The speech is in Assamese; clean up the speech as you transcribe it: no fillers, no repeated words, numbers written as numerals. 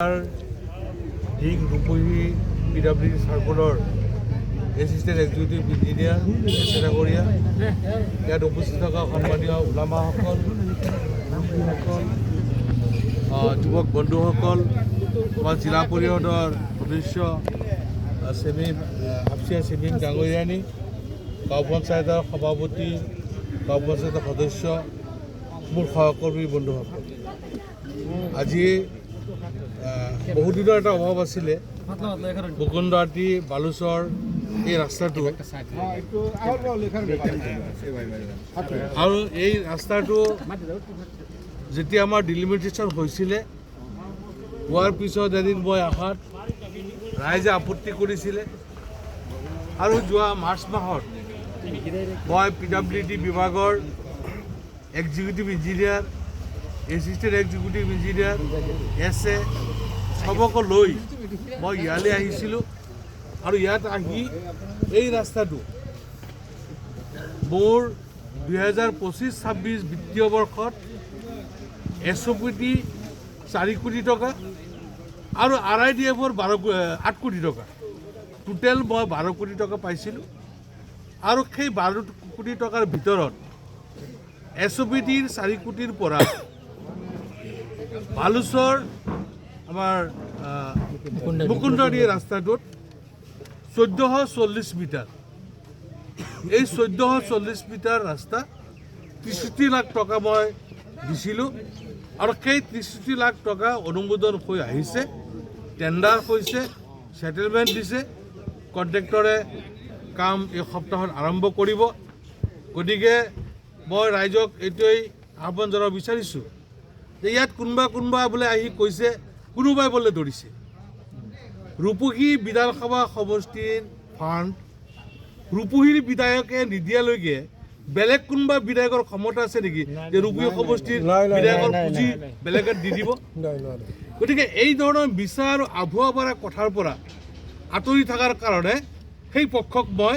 ডিং ৰূপহী পিডাব্লিউডি সাৰ্কুলৰ এছিষ্টেণ্ট এক্সিকিউটিভ ইঞ্জিনিয়াৰ চেটাগৰীয়া ইয়াত উপস্থিত থকা সন্মানীয় ওলামাসকল যুৱক বন্ধুসকল আমাৰ জিলা পৰিষদৰ সদস্য আফচিয়া চেমিম ডাঙৰীয়ানী গাঁও পঞ্চায়তৰ সভাপতি গাঁও পঞ্চায়তৰ সদস্য মোৰ সহকৰ্মী বন্ধুসকল আজি বহুদিনৰ এটা অভাৱ আছিলে মুকুন্দআটি বালুচৰ এই ৰাস্তাটো আৰু এই ৰাস্তাটো যেতিয়া আমাৰ ডিলিমিটেশ্যন হৈছিলে হোৱাৰ পিছত এদিন মই অহাত ৰাইজে আপত্তি কৰিছিলে আৰু যোৱা মাৰ্চ মাহত মই পিডাব্লিউডি বিভাগৰ executive engineer assistant executive engineer সবকো লৈ মই ইয়ালৈ আহিছিলোঁ আৰু ইয়াত আহি এই ৰাস্তাটো মোৰ 2025-26 বিত্তীয় বৰ্ষত SOPT 4 কোটি টকা আৰু RIDF-ৰ 8 কোটি টকা টোটেল মই 12 কোটি টকা পাইছিলোঁ আৰু সেই 12 কোটি টকাৰ ভিতৰত SOPT-ৰ 4 কোটিৰ পৰা বালুচৰ আমাৰ মুকুন্দআটি ৰাস্তাটোত 1440 মিটাৰ এই 1440 মিটাৰ ৰাস্তা 63 লাখ টকা মই দিছিলোঁ আৰু সেই 63 লাখ টকা অনুমোদন হৈ আহিছে টেণ্ডাৰ হৈছে সেটেলমেণ্ট দিছে কণ্ট্ৰেক্টৰে কাম এই সপ্তাহত আৰম্ভ কৰিব গতিকে মই ৰাইজক এইটোৱেই আহ্বান জনাব বিচাৰিছোঁ যে ইয়াত কোনোবা বোলে আহি কৈছে কোনোবাই বোলে ধৰিছে ৰূপহী বিধানসভা সমষ্টিৰ ফাণ্ড ৰূপহীৰ বিধায়কে নিদিয়ালৈকে বেলেগ কোনোবা বিধায়কৰ ক্ষমতা আছে নেকি যে ৰূপহী সমষ্টিৰ বিধায়কৰ পুঁজি বেলেগত দি দিব গতিকে এই ধৰণৰ বিচাৰ আৰু আভুৱা ভৰা কথাৰ পৰা আঁতৰি থকাৰ কাৰণে সেই পক্ষক মই